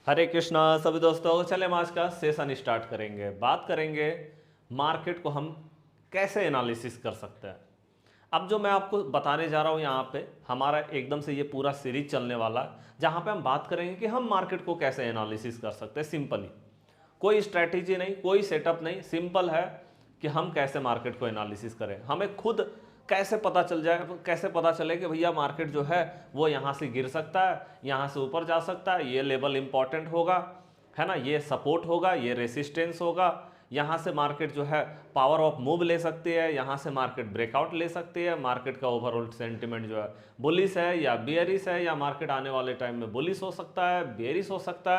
हरे कृष्णा सभी दोस्तों। चले हम आज का सेशन स्टार्ट करेंगे। बात करेंगे मार्केट को हम कैसे एनालिसिस कर सकते हैं। अब जो मैं आपको बताने जा रहा हूँ यहाँ पे हमारा एकदम से ये पूरा सीरीज चलने वाला है, जहाँ पे हम बात करेंगे कि हम मार्केट को कैसे एनालिसिस कर सकते हैं। सिंपली कोई स्ट्रैटेजी नहीं, कोई सेटअप नहीं, सिंपल है कि हम कैसे मार्केट को एनालिसिस करें। हमें खुद कैसे पता चल जाए, कैसे पता चले कि भैया मार्केट जो है वो यहाँ से गिर सकता है, यहाँ से ऊपर जा सकता है, ये लेवल इंपॉर्टेंट होगा, है ना, ये सपोर्ट होगा, ये रेसिस्टेंस होगा, यहाँ से मार्केट जो है पावर ऑफ मूव ले सकती है, यहाँ से मार्केट ब्रेकआउट ले सकती है, मार्केट का ओवरऑल सेंटिमेंट जो है बुलिश है या बियरिश है, या मार्केट आने वाले टाइम में बुलिश हो सकता है, बियरिश हो सकता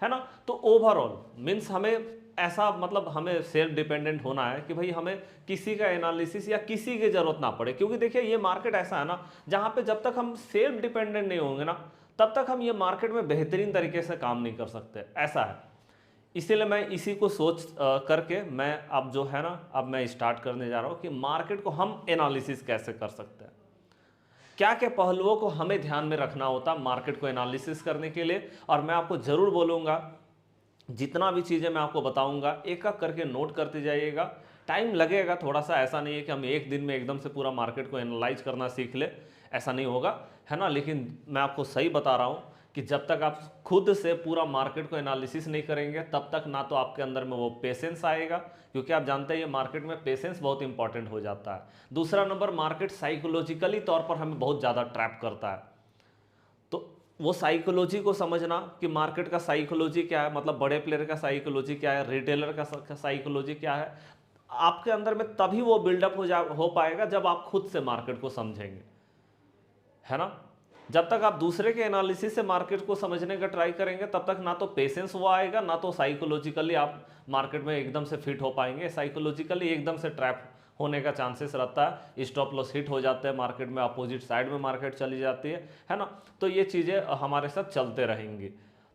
है ना। तो ओवरऑल मीन्स हमें ऐसा मतलब हमें सेल्फ डिपेंडेंट होना है कि भाई हमें किसी का एनालिसिस या किसी की जरूरत ना पड़े। क्योंकि देखिए ये मार्केट ऐसा है ना जहाँ पे जब तक हम सेल्फ डिपेंडेंट नहीं होंगे ना तब तक हम ये मार्केट में बेहतरीन तरीके से काम नहीं कर सकते, ऐसा है। इसीलिए मैं इसी को सोच करके मैं अब जो है ना अब मैं स्टार्ट करने जा रहा हूँ कि मार्केट को हम एनालिसिस कैसे कर सकते हैं, क्या क्या पहलुओं को हमें ध्यान में रखना होता मार्केट को एनालिसिस करने के लिए। और मैं आपको जरूर बोलूँगा जितना भी चीज़ें मैं आपको बताऊंगा एक एक करके नोट करते जाइएगा। टाइम लगेगा थोड़ा सा, ऐसा नहीं है कि हम एक दिन में एकदम से पूरा मार्केट को एनालाइज करना सीख ले, ऐसा नहीं होगा, है ना। लेकिन मैं आपको सही बता रहा हूँ कि जब तक आप खुद से पूरा मार्केट को एनालिसिस नहीं करेंगे तब तक ना तो आपके अंदर में वो पेशेंस आएगा, क्योंकि आप जानते हैं ये मार्केट में पेशेंस बहुत इंपॉर्टेंट हो जाता है। दूसरा नंबर, मार्केट साइकोलॉजिकली तौर पर हमें बहुत ज़्यादा ट्रैप करता है। तो वो साइकोलॉजी को समझना कि मार्केट का साइकोलॉजी क्या है, मतलब बड़े प्लेयर का साइकोलॉजी क्या है, रिटेलर का साइकोलॉजी क्या है, आपके अंदर में तभी वो बिल्डअप हो पाएगा जब आप खुद से मार्केट को समझेंगे, है ना। जब तक आप दूसरे के एनालिसिस से मार्केट को समझने का ट्राई करेंगे तब तक ना तो पेशेंस वो आएगा, ना तो साइकोलॉजिकली आप मार्केट में एकदम से फिट हो पाएंगे। साइकोलॉजिकली एकदम से ट्रैप होने का चांसेस रहता है, स्टॉप लॉस हिट हो जाते हैं मार्केट में, अपोजिट साइड में मार्केट चली जाती है ना। तो ये चीज़ें हमारे साथ चलते रहेंगी।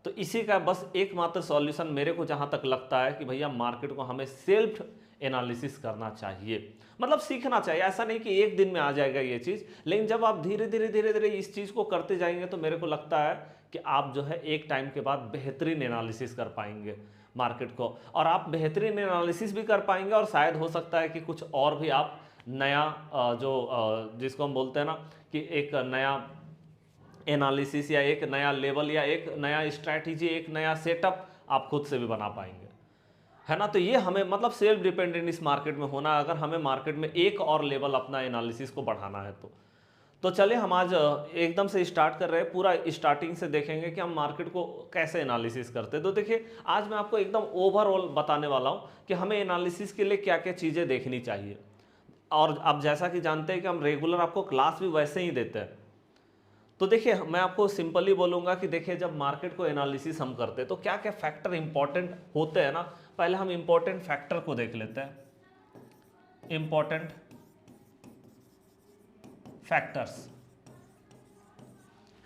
तो इसी का बस एकमात्र सॉल्यूशन मेरे को जहाँ तक लगता है कि भैया मार्केट को हमें सेल्फ एनालिसिस करना चाहिए, मतलब सीखना चाहिए। ऐसा नहीं कि एक दिन में आ जाएगा ये चीज़, लेकिन जब आप धीरे धीरे धीरे धीरे इस चीज़ को करते जाएंगे तो मेरे को लगता है कि आप जो है एक टाइम के बाद बेहतरीन एनालिसिस कर पाएंगे मार्केट को, और आप बेहतरीन एनालिसिस भी कर पाएंगे। और शायद हो सकता है कि कुछ और भी आप नया जिसको हम बोलते हैं ना कि एक नया एनालिसिस या एक नया लेवल या एक नया स्ट्रैटेजी, एक नया सेटअप आप खुद से भी बना पाएंगे, है ना। तो ये हमें मतलब सेल्फ डिपेंडेंट इस मार्केट में होना है, अगर हमें मार्केट में एक और लेवल अपना एनालिसिस को बढ़ाना है तो चलिए हम आज एकदम से स्टार्ट कर रहे हैं। पूरा स्टार्टिंग से देखेंगे कि हम मार्केट को कैसे एनालिसिस करते हैं। तो देखिए आज मैं आपको एकदम ओवरऑल बताने वाला हूँ कि हमें एनालिसिस के लिए क्या क्या चीज़ें देखनी चाहिए। और अब जैसा कि जानते हैं कि हम रेगुलर आपको क्लास भी वैसे ही देते हैं, तो देखिए मैं आपको सिंपली बोलूँगा कि देखिए जब मार्केट को एनालिसिस हम करते हैं तो क्या क्या फैक्टर इंपॉर्टेंट होते हैं ना। पहले हम इंपॉर्टेंट फैक्टर को देख लेते हैं। इंपॉर्टेंट फैक्टर्स,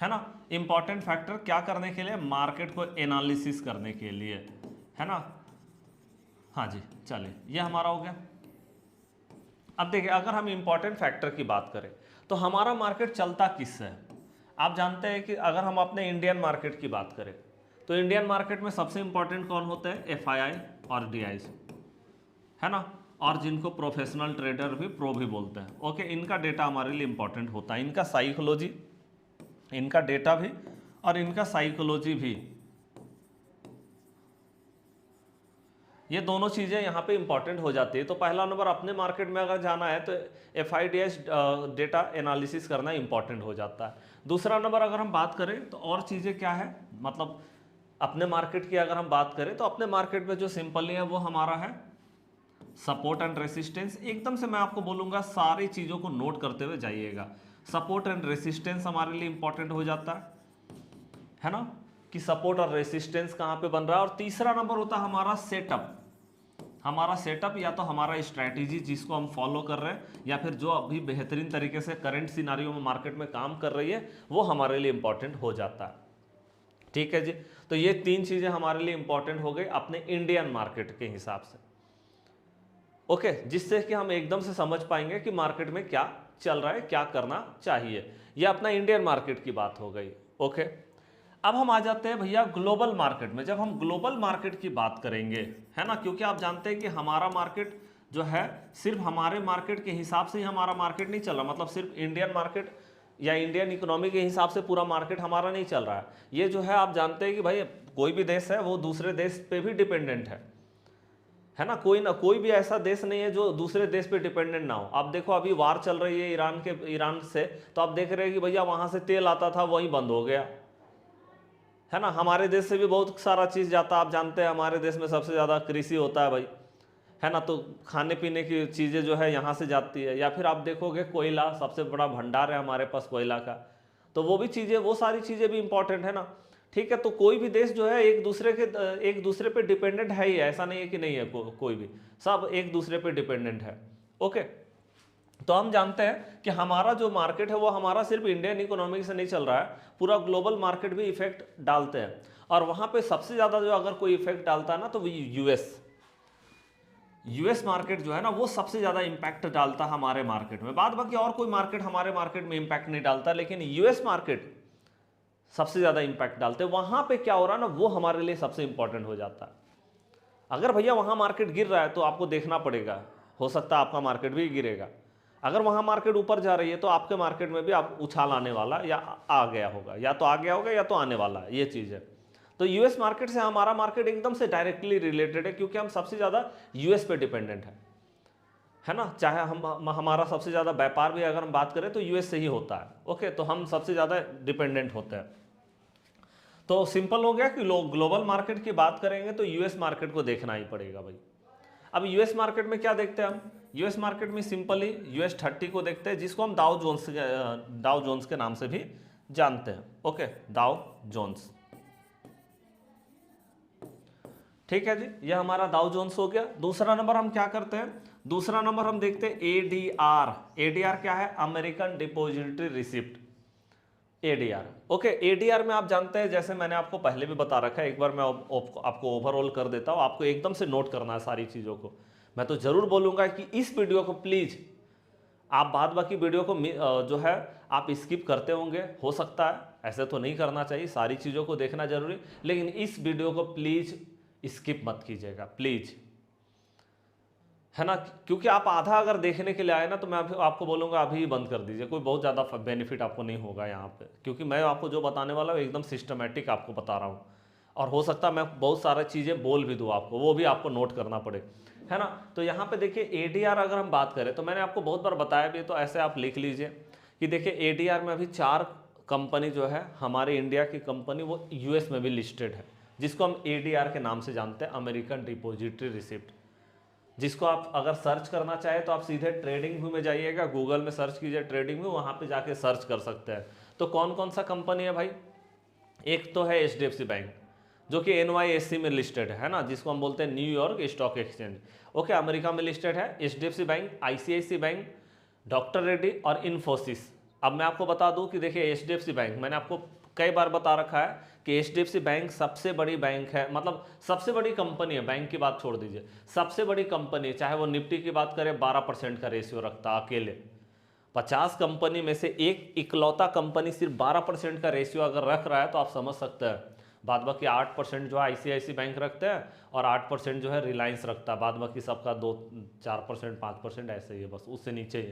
है ना। इंपॉर्टेंट फैक्टर क्या करने के लिए, मार्केट को एनालिसिस करने के लिए, है ना। हाँ जी, चलिए ये हमारा हो गया। अब देखिए अगर हम इंपॉर्टेंट फैक्टर की बात करें तो हमारा मार्केट चलता किससे है। आप जानते हैं कि अगर हम अपने इंडियन मार्केट की बात करें तो इंडियन मार्केट में सबसे इंपॉर्टेंट कौन होते हैं, एफआईआई और डीआईज, है ना। और जिनको प्रोफेशनल ट्रेडर भी प्रो भी बोलते हैं, ओके, इनका डेटा हमारे लिए इंपॉर्टेंट होता है। इनका साइकोलॉजी, इनका डेटा भी और इनका साइकोलॉजी भी, ये दोनों चीज़ें यहाँ पे इंपॉर्टेंट हो जाती है। तो पहला नंबर अपने मार्केट में अगर जाना है तो एफआईडीएस डेटा एनालिसिस करना इंपॉर्टेंट हो जाता है। दूसरा नंबर अगर हम बात करें तो और चीज़ें क्या है, मतलब अपने मार्केट की अगर हम बात करें तो अपने मार्केट में जो सिंपली है वो हमारा है सपोर्ट एंड रेसिस्टेंस। एकदम से मैं आपको बोलूँगा सारी चीज़ों को नोट करते हुए जाइएगा। सपोर्ट एंड रेसिस्टेंस हमारे लिए इंपॉर्टेंट हो जाता है ना, कि सपोर्ट और रेसिस्टेंस कहाँ पे बन रहा है। और तीसरा नंबर होता है हमारा सेटअप। हमारा सेटअप या तो हमारा स्ट्रैटेजी जिसको हम फॉलो कर रहे हैं या फिर जो अभी बेहतरीन तरीके से करंट सिनारियो में मार्केट में काम कर रही है वो हमारे लिए इंपॉर्टेंट हो जाता है। ठीक है जी, तो ये तीन चीज़ें हमारे लिए इंपॉर्टेंट हो गई अपने इंडियन मार्केट के हिसाब से, ओके, जिससे कि हम एकदम से समझ पाएंगे कि मार्केट में क्या चल रहा है, क्या करना चाहिए। यह अपना इंडियन मार्केट की बात हो गई, ओके। अब हम आ जाते हैं भैया ग्लोबल मार्केट में। जब हम ग्लोबल मार्केट की बात करेंगे, है ना, क्योंकि आप जानते हैं कि हमारा मार्केट जो है सिर्फ हमारे मार्केट के हिसाब से ही हमारा मार्केट नहीं चल रहा, मतलब सिर्फ इंडियन मार्केट या इंडियन इकोनॉमी के हिसाब से पूरा मार्केट हमारा नहीं चल रहा है। ये जो है आप जानते हैं कि भाई कोई भी देश है वो दूसरे देश पे भी डिपेंडेंट है ना कोई भी ऐसा देश नहीं है जो दूसरे देश पे डिपेंडेंट ना हो। आप देखो अभी वार चल रही है ईरान से, तो आप देख रहे हैं कि भैया वहां से तेल आता था वहीं बंद हो गया, है ना। हमारे देश से भी बहुत सारा चीज़ जाता है, आप जानते हैं हमारे देश में सबसे ज़्यादा कृषि होता है भाई, है ना, तो खाने पीने की चीज़ें जो है यहाँ से जाती है। या फिर आप देखोगे कोयला, सबसे बड़ा भंडार है हमारे पास कोयला का, तो वो भी चीज़ें, वो सारी चीज़ें भी इंपॉर्टेंट है ना। ठीक है, तो कोई भी देश जो है एक दूसरे पे डिपेंडेंट है ही, ऐसा नहीं है कि नहीं है कोई भी, सब एक दूसरे पे डिपेंडेंट है। ओके, तो हम जानते हैं कि हमारा जो मार्केट है वो हमारा सिर्फ इंडियन इकोनॉमी से नहीं चल रहा है, पूरा ग्लोबल मार्केट भी इफेक्ट डालते हैं। और वहां पे सबसे ज्यादा जो अगर कोई इफेक्ट डालता है ना तो वो यूएस मार्केट जो है ना वो सबसे ज्यादा इंपैक्ट डालता है हमारे मार्केट में। बाद बाकी और कोई मार्केट हमारे मार्केट में इंपैक्ट नहीं डालता, लेकिन यूएस मार्केट सबसे ज्यादा इंपैक्ट डालते हैं। वहां पे क्या हो रहा है ना वो हमारे लिए सबसे इंपॉर्टेंट हो जाता है। अगर भैया वहां मार्केट गिर रहा है तो आपको देखना पड़ेगा, हो सकता है आपका मार्केट भी गिरेगा। अगर वहां मार्केट ऊपर जा रही है तो आपके मार्केट में भी आप उछाल आने वाला या आ गया होगा, या तो आ गया होगा या तो आने वाला है, ये चीज़ है। तो यूएस मार्केट से हमारा मार्केट एकदम से डायरेक्टली रिलेटेड है, क्योंकि हम सबसे ज़्यादा यूएस पे डिपेंडेंट है ना। चाहे हमारा सबसे ज़्यादा व्यापार भी अगर हम बात करें तो यूएस से ही होता है। ओके, तो हम सबसे ज़्यादा डिपेंडेंट होते हैं। तो सिंपल हो गया कि लोग ग्लोबल मार्केट की बात करेंगे तो यूएस मार्केट को देखना ही पड़ेगा भाई। अब यूएस मार्केट में क्या देखते हैं हम, यूएस मार्केट में सिंपली यूएस 30 को देखते हैं, जिसको हम डाउ जोन्स के नाम से भी जानते हैं। ओके, डाउ जोन्स, ठीक है जी, यह हमारा डाउ जोन्स हो गया। दूसरा नंबर हम क्या करते हैं, दूसरा नंबर हम देखते हैं एडीआर। एडीआर क्या है, American depository receipt, ADR. Okay, ADR में आप जानते हैं, जैसे मैंने आपको पहले भी बता रखा है, एक बार मैं आपको ओवरऑल कर देता हूं, आपको एकदम से नोट करना है सारी चीज़ों को। मैं तो जरूर बोलूँगा कि इस वीडियो को प्लीज़ आप बाद बाकी वीडियो को जो है आप स्किप करते होंगे, हो सकता है, ऐसे तो नहीं करना चाहिए, सारी चीज़ों को देखना जरूरी, लेकिन इस वीडियो को प्लीज़ स्किप मत कीजिएगा प्लीज़, है ना। क्योंकि आप आधा अगर देखने के लिए आए ना तो मैं आपको बोलूँगा अभी ही बंद कर दीजिए, कोई बहुत ज़्यादा बेनिफिट आपको नहीं होगा यहाँ पे, क्योंकि मैं आपको जो बताने वाला हूँ एकदम सिस्टमेटिक आपको बता रहा हूँ, और हो सकता है मैं बहुत सारी चीज़ें बोल भी दूँ आपको, वो भी आपको नोट करना पड़े, है ना। तो यहाँ पे देखिए एडीआर अगर हम बात करें तो मैंने आपको बहुत बार बताया भी है, तो ऐसे आप लिख लीजिए कि देखिए एडीआर में अभी 4 कंपनी जो है हमारे इंडिया की कंपनी वो यूएस में भी लिस्टेड है, जिसको हम एडीआर के नाम से जानते हैं, अमेरिकन डिपॉजिटरी रिसिप्ट, जिसको आप अगर सर्च करना चाहे तो आप सीधे ट्रेडिंग व्यू में जाइएगा, गूगल में सर्च कीजिए ट्रेडिंग व्यू, वहाँ पे जाके सर्च कर सकते हैं। तो कौन कौन सा कंपनी है भाई, एक तो है एचडीएफसी बैंक जो कि एनवाईएससी में लिस्टेड है ना, जिसको हम बोलते हैं New York stock exchange. Okay, America में लिस्टेड है HDFC bank, ICICI bank, doctor Reddy और इन्फोसिस। अब मैं आपको बता दूं कि देखिए एचडीएफसी बैंक, मैंने आपको कई बार बता रखा है कि एचडीएफसी बैंक सबसे बड़ी बैंक है, मतलब सबसे बड़ी कंपनी है, बैंक की बात छोड़ दीजिए, सबसे बड़ी कंपनी, चाहे वो निफ्टी की बात करें 12% का रेशियो रखता है अकेले। 50 कंपनी में से एक इकलौता कंपनी सिर्फ 12% का रेशियो अगर रख रहा है, तो आप समझ सकते हैं। बाद बाकी 8% जो है आईसीआईसी बैंक रखते हैं, और 8% जो है रिलायंस रखता है, बाद बाकी सबका 2-4% 5% ऐसे ही है, बस उससे नीचे ही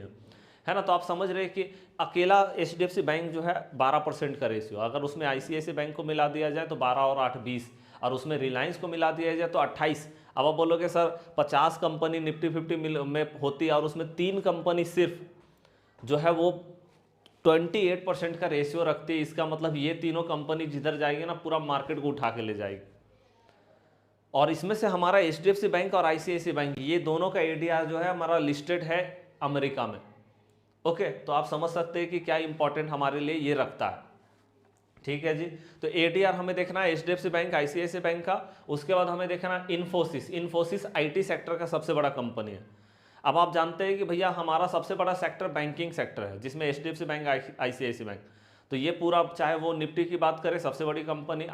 है ना। तो आप समझ रहे हैं कि अकेला एचडीएफसी बैंक जो है 12% का रेशियो, अगर उसमें आईसीआईसी बैंक को मिला दिया जाए तो 12 और 8 20, और उसमें रिलायंस को मिला दिया जाए तो 28। अब आप बोलोगे सर 50 कंपनी निफ्टी 50 में होती है और उसमें 3 कंपनी सिर्फ जो है वो 28% का रेशियो रखती है, इसका मतलब ये तीनों कंपनी जिधर जाएगी ना पूरा मार्केट को उठा के ले जाएगी। और इसमें से हमारा एचडीएफसी बैंक और आईसीआईसी बैंक, ये दोनों का एडीआर जो है हमारा लिस्टेड है अमेरिका में। ओके, तो आप समझ सकते हैं कि क्या इंपॉर्टेंट हमारे लिए ये रखता है, ठीक है जी। तो एडीआर हमें देखना है एचडीएफसी बैंक, आईसीआईसी बैंक का, उसके बाद हमें देखना है इन्फोसिस आईटी सेक्टर का सबसे बड़ा कंपनी है। अब आप जानते हैं कि भैया हमारा सबसे बड़ा सेक्टर बैंकिंग सेक्टर है, जिसमें एचडीएफसी बैंक, आईसीआईसी बैंक, तो ये पूरा, चाहे वो निफ्टी की बात करें सबसे बड़ी कंपनी,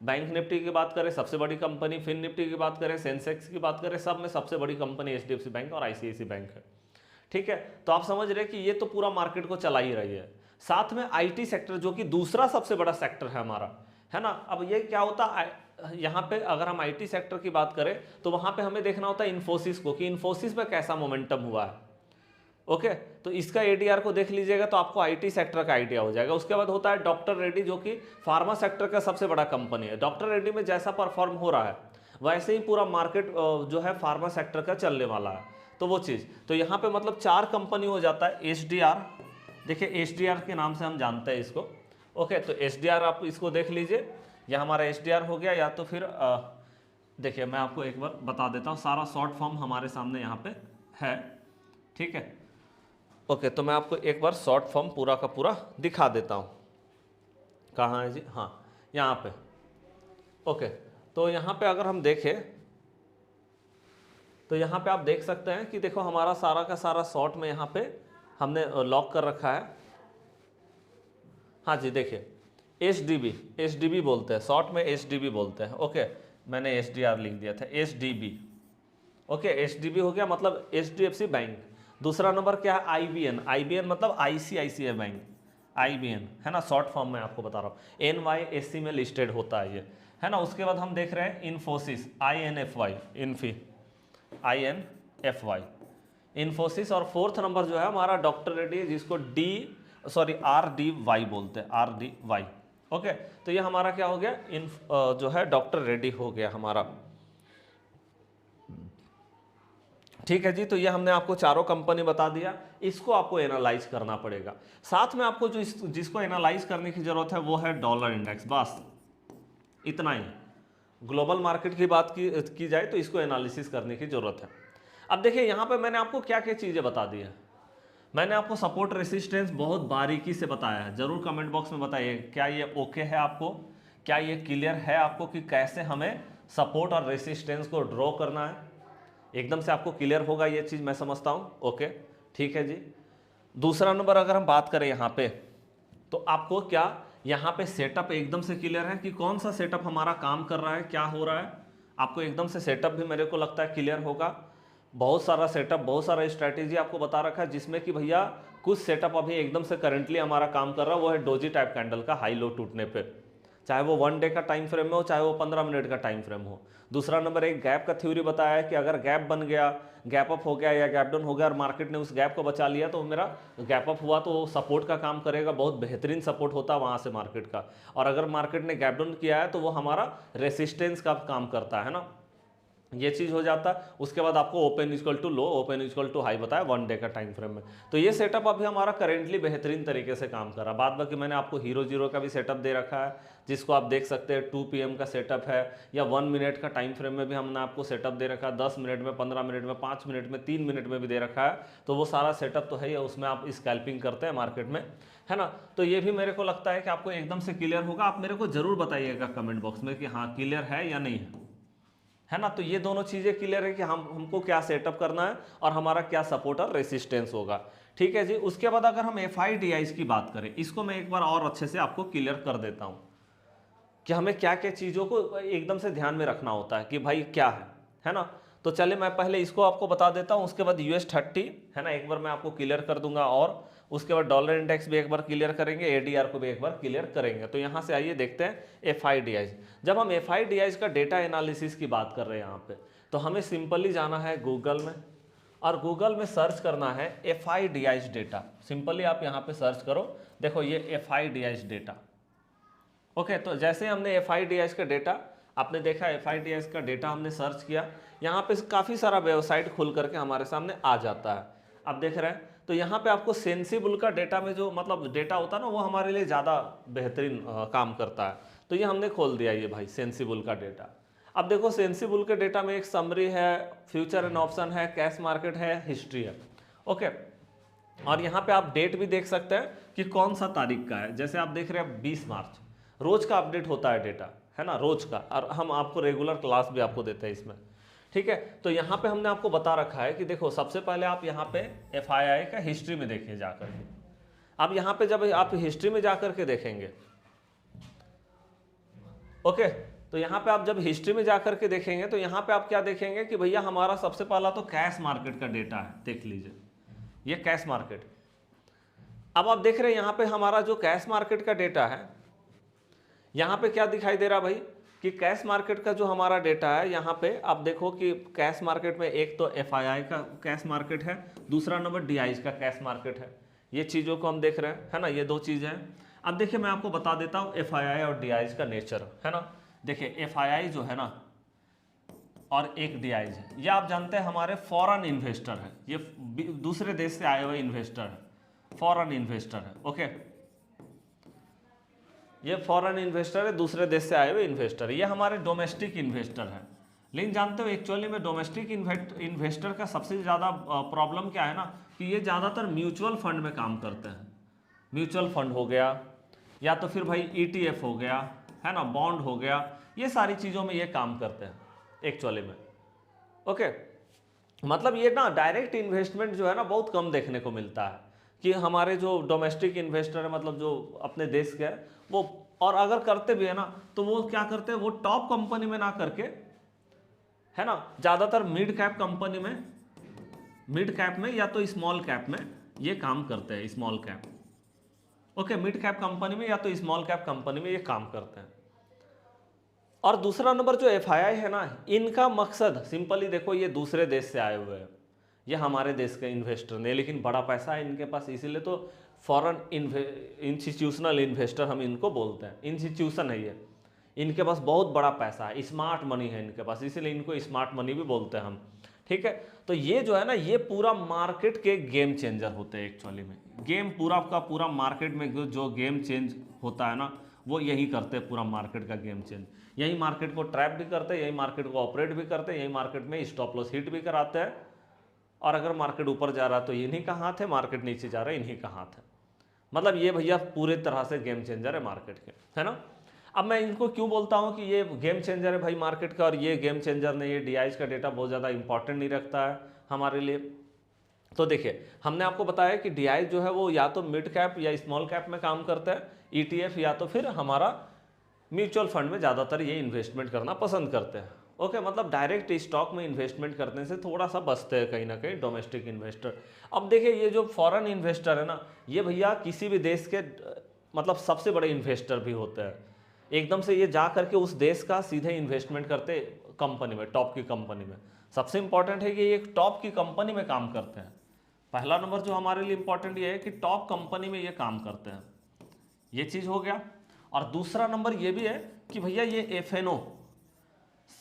बैंक निफ्टी की बात करें सबसे बड़ी कंपनी, फिन निफ्टी की बात करें, सेंसेक्स की बात करें, सब में सबसे बड़ी कंपनी एचडीएफसी बैंक और आईसीआईसी बैंक है, ठीक है। तो आप समझ रहे हैं कि ये तो पूरा मार्केट को चला ही रही है। साथ में आईटी सेक्टर जो कि दूसरा सबसे बड़ा सेक्टर है हमारा, है ना। अब ये क्या होता है, यहाँ पे अगर हम आईटी सेक्टर की बात करें तो वहाँ पे हमें देखना होता है इन्फोसिस को, कि इन्फोसिस में कैसा मोमेंटम हुआ है। ओके, तो इसका एडीआर को देख लीजिएगा तो आपको आईटी सेक्टर का आइडिया हो जाएगा। उसके बाद होता है डॉक्टर रेड्डी, जो कि फार्मा सेक्टर का सबसे बड़ा कंपनी है। डॉक्टर रेड्डी में जैसा परफॉर्म हो रहा है वैसे ही पूरा मार्केट जो है फार्मा सेक्टर का चलने वाला है, तो वो चीज़। तो यहाँ पे मतलब 4 कंपनी हो जाता है। एचडीआर, देखिए एचडीआर के नाम से हम जानते हैं इसको। ओके, तो एचडीआर आप इसको देख लीजिए, यह हमारा एचडीआर हो गया। या तो फिर देखिए मैं आपको एक बार बता देता हूँ, सारा शॉर्ट फॉर्म हमारे सामने यहाँ पे है, ठीक है। ओके, तो मैं आपको एक बार शॉर्ट फॉर्म पूरा का पूरा दिखा देता हूँ। कहाँ है जी, हाँ यहाँ पे। ओके, तो यहाँ पे अगर हम देखें तो यहाँ पे आप देख सकते हैं कि देखो हमारा सारा का सारा शॉर्ट में यहाँ पे हमने लॉक कर रखा है। हाँ जी, देखिए एचडीबी बोलते हैं, शॉर्ट में एचडीबी बोलते हैं। ओके, मैंने एचडीआर लिख दिया था, एचडीबी। ओके, एचडीबी हो गया मतलब एचडीएफसी बैंक। दूसरा नंबर क्या है, आईबीएन। आईबीएन मतलब आईसीआईसीआई बैंक, आईबीएन है ना, शॉर्ट फॉर्म में आपको बता रहा हूँ। एनवाईएससी में लिस्टेड होता है ये, है ना। उसके बाद हम देख रहे हैं इन्फोसिस, आईएनएफवाई, इन्फी, आईएनएफवाई, इन्फोसिस। और फोर्थ नंबर जो है हमारा डॉक्टर रेड्डी, जिसको आरडीवाई बोलते हैं, आरडीवाई। ओके, तो ये हमारा क्या हो गया, जो है डॉक्टर रेड्डी हो गया हमारा। ठीक है जी, तो ये हमने आपको चारों कंपनी बता दिया। इसको आपको एनालाइज करना पड़ेगा। साथ में आपको जिसको एनालाइज करने की जरूरत है वो है डॉलर इंडेक्स, बस इतना ही। ग्लोबल मार्केट की बात की जाए तो इसको एनालिसिस करने की जरूरत है। अब देखिए यहाँ पे मैंने आपको क्या क्या चीज़ें बता दी है। मैंने आपको सपोर्ट रेसिस्टेंस बहुत बारीकी से बताया है। जरूर कमेंट बॉक्स में बताइए क्या ये ओके है आपको, क्या ये क्लियर है आपको कि कैसे हमें सपोर्ट और रेसिस्टेंस को ड्रॉ करना है। एकदम से आपको क्लियर होगा ये चीज़, मैं समझता हूँ। ओके, ठीक है जी। दूसरा नंबर अगर हम बात करें यहाँ पे, तो आपको क्या यहाँ पे सेटअप एकदम से क्लियर है कि कौन सा सेटअप हमारा काम कर रहा है, क्या हो रहा है। आपको एकदम से सेटअप भी मेरे को लगता है क्लियर होगा। बहुत सारा सेटअप, बहुत सारा स्ट्रैटेजी आपको बता रखा है, जिसमें कि भैया कुछ सेटअप अभी एकदम से करंटली हमारा काम कर रहा है, वो है डोजी टाइप कैंडल का हाई लो टूटने पे, चाहे वो 1 डे का टाइम फ्रेम में हो, चाहे वो 15 मिनट का टाइम फ्रेम हो। दूसरा नंबर एक गैप का थ्योरी बताया है कि अगर गैप बन गया, गैप अप हो गया या गैप डाउन हो गया और मार्केट ने उस गैप को बचा लिया, तो मेरा गैप अप हुआ तो वो सपोर्ट का काम करेगा, बहुत बेहतरीन सपोर्ट होता है वहाँ से मार्केट का। और अगर मार्केट ने गैप डाउन किया है तो वो हमारा रेसिस्टेंस का काम करता है ना, ये चीज़ हो जाता है। उसके बाद आपको open equal to low, open equal to high बताया 1 डे का टाइम फ्रेम में। तो ये सेटअप अभी हमारा करेंटली बेहतरीन तरीके से काम कर रहा है। बाद बाकी मैंने आपको हीरो जीरो का भी सेटअप दे रखा है, जिसको आप देख सकते हैं 2 PM का सेटअप है, या 1 मिनट का टाइम फ्रेम में भी हमने आपको सेटअप दे रखा है, 10 मिनट में, 15 मिनट में, 5 मिनट में, 3 मिनट में भी दे रखा है। तो वो सारा सेटअप तो है ही, उसमें आप स्कैल्पिंग करते हैं मार्केट में, है ना। तो ये भी मेरे को लगता है कि आपको एकदम से क्लियर होगा। आप मेरे को जरूर बताइएगा कमेंट बॉक्स में कि हाँ क्लियर है या नहीं है ना। तो ये दोनों चीज़ें क्लियर है कि हमको क्या सेटअप करना है और हमारा क्या सपोर्ट और रेसिस्टेंस होगा। ठीक है जी। उसके बाद अगर हम FIDIs की बात करें, इसको मैं एक बार और अच्छे से आपको क्लियर कर देता हूँ कि हमें क्या क्या चीज़ों को एकदम से ध्यान में रखना होता है कि भाई क्या है ना। तो चलिए मैं पहले इसको आपको बता देता हूँ, उसके बाद US30 है ना एक बार मैं आपको क्लियर कर दूंगा, और उसके बाद डॉलर इंडेक्स भी एक बार क्लियर करेंगे, ADR को भी एक बार क्लियर करेंगे। तो यहाँ से आइए देखते हैं FIDIs। जब हम FIDIs का डेटा एनालिसिस की बात कर रहे हैं यहाँ पे, तो हमें सिंपली जाना है गूगल में, और गूगल में सर्च करना है FIDIs डेटा। सिंपली आप यहाँ पे सर्च करो, देखो ये FIDIs डेटा। ओके, तो जैसे हमने FIDIs का डेटा, आपने देखा FIDIs का डेटा हमने सर्च किया, यहाँ पे काफ़ी सारा वेबसाइट खुल करके हमारे सामने आ जाता है। आप देख रहे हैं, तो यहाँ पे आपको सेंसिबल का डेटा में जो मतलब डेटा होता है ना, वो हमारे लिए ज़्यादा बेहतरीन काम करता है। तो ये हमने खोल दिया ये भाई सेंसिबल का डेटा। अब देखो सेंसिबल के डेटा में एक समरी है, फ्यूचर एंड ऑप्शन है, कैश मार्केट है, हिस्ट्री है। ओके, और यहाँ पे आप डेट भी देख सकते हैं कि कौन सा तारीख का है। जैसे आप देख रहे हैं 20 मार्च, रोज का अपडेट होता है डेटा, है ना, रोज का। और हम आपको रेगुलर क्लास भी आपको देते हैं इसमें। ठीक है, तो यहाँ पे हमने आपको बता रखा है कि देखो सबसे पहले आप यहाँ पे FII का हिस्ट्री में देखिए जाकर के। अब यहाँ पे जब आप हिस्ट्री में जाकर के देखेंगे, ओके, तो यहाँ पे आप जब हिस्ट्री में जाकर के देखेंगे तो यहाँ पे आप क्या देखेंगे कि भैया हमारा सबसे पहला तो कैश मार्केट का डेटा है, देख लीजिए ये कैश मार्केट। अब आप देख रहे हैं यहाँ पे हमारा जो कैश मार्केट का डेटा है, यहाँ पे क्या दिखाई दे रहा भाई कि कैश मार्केट का जो हमारा डेटा है, यहाँ पे आप देखो कि कैश मार्केट में एक तो एफआईआई का कैश मार्केट है, दूसरा नंबर डीआईज का कैश मार्केट है। ये चीज़ों को हम देख रहे हैं, है ना, ये दो चीज़ें हैं। अब देखिए मैं आपको बता देता हूँ एफआईआई और डीआईज का नेचर, है ना। देखिए एफआईआई जो है ना और एक डीआईज है, ये आप जानते हैं हमारे फॉरेन इन्वेस्टर है, ये दूसरे देश से आए हुए इन्वेस्टर है, फॉरेन इन्वेस्टर है। ओके, ये फॉरेन इन्वेस्टर है, दूसरे देश से आए हुए इन्वेस्टर है। ये हमारे डोमेस्टिक इन्वेस्टर है। लेकिन जानते हो एक्चुअली में डोमेस्टिक इन्वेस्टर का सबसे ज़्यादा प्रॉब्लम क्या है ना कि ये ज़्यादातर म्यूचुअल फंड में काम करते हैं। म्यूचुअल फंड हो गया या तो फिर भाई ईटीएफ हो गया, है ना, बॉन्ड हो गया, ये सारी चीज़ों में ये काम करते हैं एक्चुअली में। ओके, मतलब ये ना डायरेक्ट इन्वेस्टमेंट जो है ना बहुत कम देखने को मिलता है कि हमारे जो डोमेस्टिक इन्वेस्टर है, मतलब जो अपने देश के है वो, और अगर करते भी है ना तो वो क्या करते हैं, वो टॉप कंपनी में ना करके, है ना, ज़्यादातर मिड कैप कंपनी में, मिड कैप में या तो स्मॉल कैप में ये काम करते हैं, small cap. Okay, mid cap company में या तो स्मॉल कैप कंपनी में ये काम करते हैं। और दूसरा नंबर जो एफआईआई है ना, इनका मकसद सिंपली देखो, ये दूसरे देश से आए हुए हैं, ये हमारे देश के इन्वेस्टर नहीं, लेकिन बड़ा पैसा है इनके पास, इसीलिए तो फॉरेन इंस्टीट्यूशनल इन्वेस्टर हम इनको बोलते हैं। इंस्टीट्यूशन है ये, इनके पास बहुत बड़ा पैसा है, स्मार्ट मनी है इनके पास, इसीलिए इनको स्मार्ट मनी भी बोलते हैं हम। ठीक है, तो ये जो है ना ये पूरा मार्केट के गेम चेंजर होते हैं एक्चुअली में। गेम पूरा का पूरा मार्केट में जो गेम चेंज होता है ना वो यही करते हैं, पूरा मार्केट का गेम चेंज। यही मार्केट को ट्रैप भी करते हैं, यही मार्केट को ऑपरेट भी करते हैं, यही मार्केट में स्टॉप लॉस हिट भी कराते हैं। और अगर मार्केट ऊपर जा रहा है तो इन्हीं का हाथ है, मार्केट नीचे जा रहा है इन्हीं का हाथ है। मतलब ये भैया पूरे तरह से गेम चेंजर है मार्केट के, है ना। अब मैं इनको क्यों बोलता हूँ कि ये गेम चेंजर है भाई मार्केट का, और ये गेम चेंजर नहीं, ये डीआईज का डेटा बहुत ज़्यादा इंपॉर्टेंट नहीं रखता है हमारे लिए। तो देखिए हमने आपको बताया कि डीआईज जो है वो या तो मिड कैप या स्मॉल कैप में काम करता है, ईटीएफ या तो फिर हमारा म्यूचुअल फंड में ज़्यादातर ये इन्वेस्टमेंट करना पसंद करते हैं। ओके, मतलब डायरेक्ट स्टॉक में इन्वेस्टमेंट करने से थोड़ा सा बचते हैं कहीं ना कहीं डोमेस्टिक इन्वेस्टर। अब देखिए ये जो फॉरेन इन्वेस्टर है ना, ये भैया किसी भी देश के मतलब सबसे बड़े इन्वेस्टर भी होते हैं। एकदम से ये जा करके उस देश का सीधे इन्वेस्टमेंट करते कंपनी में, टॉप की कंपनी में। सबसे इंपॉर्टेंट है कि ये एक टॉप की कंपनी में काम करते हैं। पहला नंबर जो हमारे लिए इंपॉर्टेंट ये है कि टॉप कंपनी में ये काम करते हैं, ये चीज़ हो गया। और दूसरा नंबर ये भी है कि भैया ये एफएनओ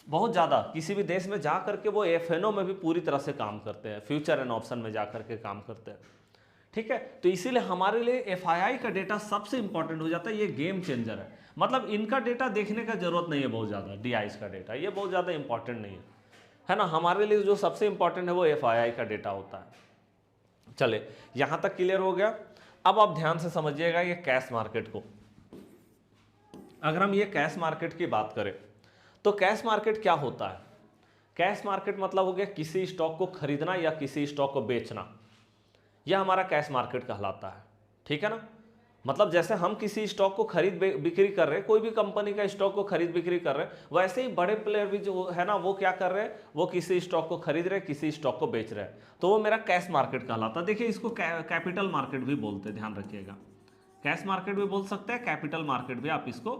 बहुत ज़्यादा किसी भी देश में जा करके वो एफएनओ में भी पूरी तरह से काम करते हैं, फ्यूचर एंड ऑप्शन में जा करके काम करते हैं। ठीक है, तो इसीलिए हमारे लिए एफआईआई का डेटा सबसे इंपॉर्टेंट हो जाता है, ये गेम चेंजर है। मतलब इनका डेटा देखने का जरूरत नहीं है बहुत ज़्यादा, डीआईज का डेटा ये बहुत ज़्यादा इंपॉर्टेंट नहीं है ना। हमारे लिए जो सबसे इंपॉर्टेंट है वो एफआईआई का डेटा होता है। चले यहाँ तक क्लियर हो गया। अब आप ध्यान से समझिएगा ये कैश मार्केट को। अगर हम ये कैश मार्केट की बात करें तो कैश मार्केट क्या होता है? कैश मार्केट मतलब हो गया किसी स्टॉक को खरीदना या किसी स्टॉक को बेचना, यह हमारा कैश मार्केट कहलाता है। ठीक है ना, मतलब जैसे हम किसी स्टॉक को खरीद बिक्री कर रहे हैं, कोई भी कंपनी का स्टॉक को खरीद बिक्री कर रहे हैं, वैसे ही बड़े प्लेयर भी जो है ना वो क्या कर रहे हैं, वो किसी स्टॉक को खरीद रहे हैं, किसी स्टॉक को बेच रहे हैं, तो वो मेरा कैश मार्केट कहलाता है। देखिए इसको कैपिटल मार्केट भी बोलते हैं, ध्यान रखिएगा। कैश मार्केट भी बोल सकते हैं, कैपिटल मार्केट भी आप इसको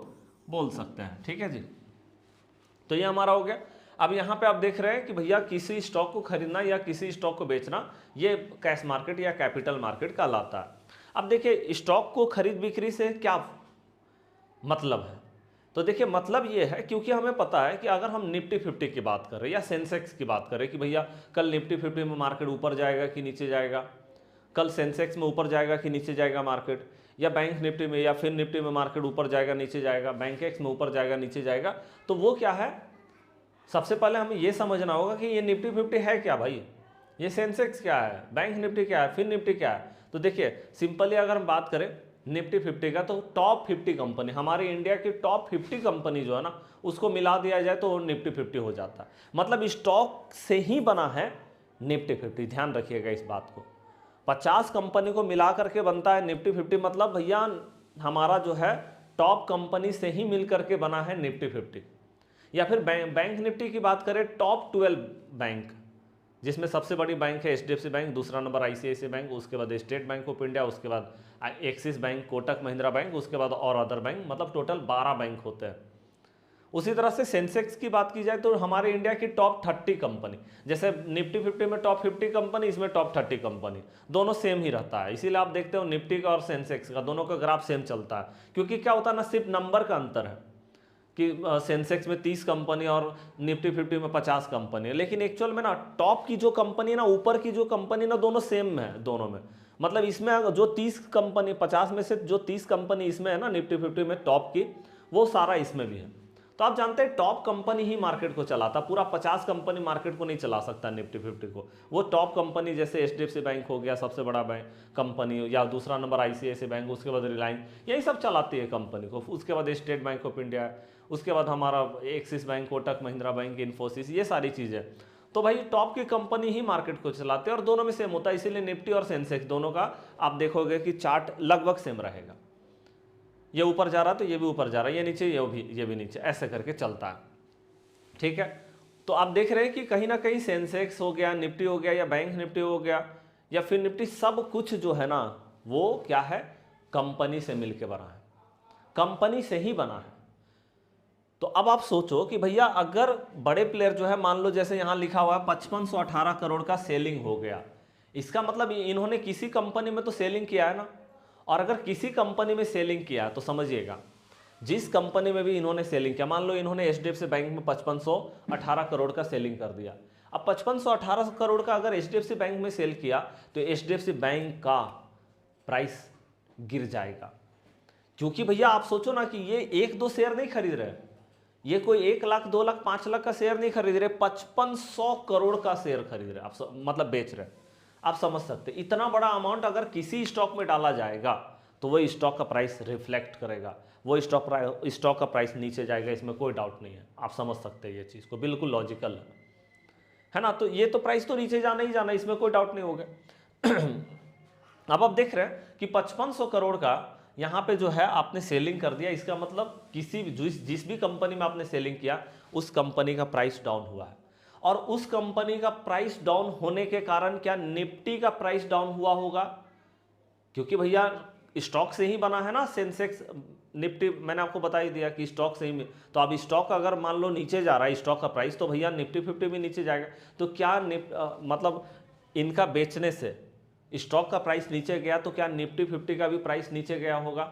बोल सकते हैं। ठीक है जी, तो ये हमारा हो गया। अब यहाँ पे आप देख रहे हैं कि भैया किसी स्टॉक को खरीदना या किसी स्टॉक को बेचना, ये कैश मार्केट या कैपिटल मार्केट कहलाता है। अब देखिए स्टॉक को खरीद बिक्री से क्या मतलब है, तो देखिए मतलब ये है क्योंकि हमें पता है कि अगर हम निफ्टी 50 की बात कर रहे हैं या सेंसेक्स की बात कर रहे हैं कि भैया कल निफ्टी 50 में मार्केट ऊपर जाएगा कि नीचे जाएगा, कल सेंसेक्स में ऊपर जाएगा कि नीचे जाएगा मार्केट, या बैंक निफ्टी में या फिर निफ्टी में मार्केट ऊपर जाएगा नीचे जाएगा, बैंक एक्स में ऊपर जाएगा नीचे जाएगा, तो वो क्या है, सबसे पहले हमें ये समझना होगा कि ये निफ्टी 50 है क्या भाई, ये सेंसेक्स क्या है, बैंक निफ्टी क्या है, फिर निफ्टी क्या है। तो देखिए सिंपली अगर हम बात करें निफ्टी 50 का, तो टॉप 50 कंपनी, हमारे इंडिया की टॉप 50 कंपनी जो है ना उसको मिला दिया जाए तो निफ्टी 50 हो जाता है। मतलब स्टॉक से ही बना है निफ्टी 50, ध्यान रखिएगा इस बात को। 50 कंपनी को मिला करके बनता है निफ्टी 50, मतलब भैया हमारा जो है टॉप कंपनी से ही मिल करके बना है निफ्टी 50। या फिर बैंक निफ्टी की बात करें, टॉप 12 बैंक, जिसमें सबसे बड़ी बैंक है एचडीएफसी बैंक, दूसरा नंबर आईसीआईसीआई बैंक, उसके बाद स्टेट बैंक ऑफ इंडिया, उसके बाद axis bank, Kotak Mahindra bank, उसके बाद और अदर बैंक, मतलब टोटल 12 बैंक होते हैं। उसी तरह से सेंसेक्स की बात की जाए तो हमारे इंडिया की टॉप 30 कंपनी, जैसे निफ्टी 50 में टॉप 50 कंपनी, इसमें टॉप 30 कंपनी, दोनों सेम ही रहता है। इसीलिए आप देखते हो निफ्टी का और सेंसेक्स का दोनों का ग्राफ सेम चलता है, क्योंकि क्या होता है ना, सिर्फ नंबर का अंतर है कि सेंसेक्स में 30 कंपनी और निफ्टी 50 में 50 कंपनी है, लेकिन एक्चुअल में ना टॉप की जो कंपनी है ना, ऊपर की जो कंपनी ना, दोनों सेम है दोनों में। मतलब इसमें जो 30 कंपनी, 50 में से जो 30 कंपनी इसमें है ना निफ्टी 50 में टॉप की, वो सारा इसमें भी है। तो आप जानते हैं टॉप कंपनी ही मार्केट को चलाता, पूरा 50 कंपनी मार्केट को नहीं चला सकता निफ्टी 50 को। वो टॉप कंपनी जैसे एचडीएफसी बैंक हो गया सबसे बड़ा बैंक कंपनी, या दूसरा नंबर आईसीआईसीआई बैंक, उसके बाद रिलायंस, यही सब चलाती है कंपनी को। उसके बाद स्टेट बैंक ऑफ इंडिया, उसके बाद हमारा axis bank, Kotak Mahindra bank, Infosys, ये सारी चीज़ें। तो भाई टॉप की कंपनी ही मार्केट को चलाते हैं और दोनों में सेम होता है। इसीलिए निफ्टी और सेंसेक्स दोनों का आप देखोगे कि चार्ट लगभग सेम रहेगा। ये ऊपर जा रहा है तो ये भी ऊपर जा रहा है, ये नीचे ये भी नीचे, ऐसे करके चलता है। ठीक है, तो आप देख रहे हैं कि कहीं ना कहीं सेंसेक्स हो गया, निफ्टी हो गया, या बैंक निफ्टी हो गया, या फिर निफ्टी, सब कुछ जो है ना वो क्या है, कंपनी से मिलकर बना है, कंपनी से ही बना है। तो अब आप सोचो कि भैया अगर बड़े प्लेयर जो है, मान लो जैसे यहां लिखा हुआ है 5518 करोड़ का सेलिंग हो गया, इसका मतलब इन्होंने किसी कंपनी में तो सेलिंग किया है ना। और अगर किसी कंपनी में सेलिंग किया तो समझिएगा, जिस कंपनी में भी इन्होंने सेलिंग किया, मान लो इन्होंने एचडीएफसी बैंक में 5518 करोड़ का सेलिंग कर दिया। अब 5518 करोड़ का अगर एचडीएफसी बैंक में सेल किया तो एचडीएफसी बैंक का प्राइस गिर जाएगा, क्योंकि भैया आप सोचो ना कि ये 1-2 शेयर नहीं खरीद रहे, ये कोई 1 लाख 2 लाख 5 लाख का शेयर नहीं खरीद रहे, 5500 करोड़ का शेयर खरीद रहे आप, मतलब बेच रहे। आप समझ सकते, इतना बड़ा अमाउंट अगर किसी स्टॉक में डाला जाएगा तो वो स्टॉक का प्राइस रिफ्लेक्ट करेगा, वो स्टॉक का प्राइस नीचे जाएगा, इसमें कोई डाउट नहीं है। आप समझ सकते हैं ये चीज़ को, बिल्कुल लॉजिकल है ना। तो ये तो प्राइस तो नीचे जाना ही जाना, इसमें कोई डाउट नहीं होगा। अब आप देख रहे हैं कि 5500 करोड़ का यहाँ पे जो है आपने सेलिंग कर दिया, इसका मतलब किसी भी जिस भी कंपनी में आपने सेलिंग किया उस कंपनी का प्राइस डाउन हुआ है। और उस कंपनी का प्राइस डाउन होने के कारण क्या निफ्टी का प्राइस डाउन हुआ होगा, क्योंकि भैया स्टॉक से ही बना है ना सेंसेक्स निफ्टी, मैंने आपको बता ही दिया कि स्टॉक से ही। तो अब स्टॉक अगर मान लो नीचे जा रहा है स्टॉक का प्राइस, तो भैया निफ्टी 50 भी नीचे जाएगा। तो क्या मतलब इनका बेचने से स्टॉक का प्राइस नीचे गया तो क्या निफ्टी 50 का भी प्राइस नीचे गया होगा।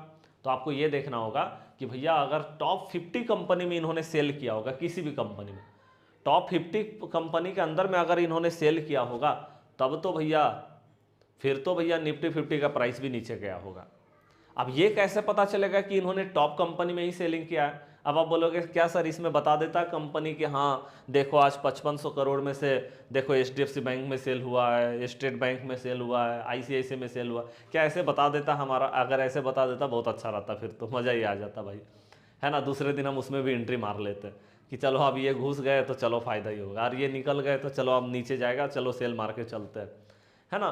तो आपको ये देखना होगा कि भैया अगर टॉप 50 कंपनी में इन्होंने सेल किया होगा, किसी भी कंपनी में टॉप 50 कंपनी के अंदर में अगर इन्होंने सेल किया होगा, तब तो भैया फिर तो भैया निफ्टी 50 का प्राइस भी नीचे गया होगा। अब ये कैसे पता चलेगा कि इन्होंने टॉप कंपनी में ही सेलिंग किया है। अब आप बोलोगे क्या सर इसमें बता देता कंपनी कि हाँ देखो आज 5500 करोड़ में से देखो एचडीएफसी बैंक में सेल हुआ है, स्टेट बैंक में सेल हुआ है, आईसीआईसीआई में सेल हुआ, क्या ऐसे बता देता हमारा? अगर ऐसे बता देता बहुत अच्छा रहता, फिर तो मज़ा ही आ जाता भाई, है ना। दूसरे दिन हम उसमें भी एंट्री मार लेते कि चलो अब ये घुस गए तो चलो फ़ायदा ही होगा, और ये निकल गए तो चलो अब नीचे जाएगा, चलो सेल मार के चलते हैं, है ना।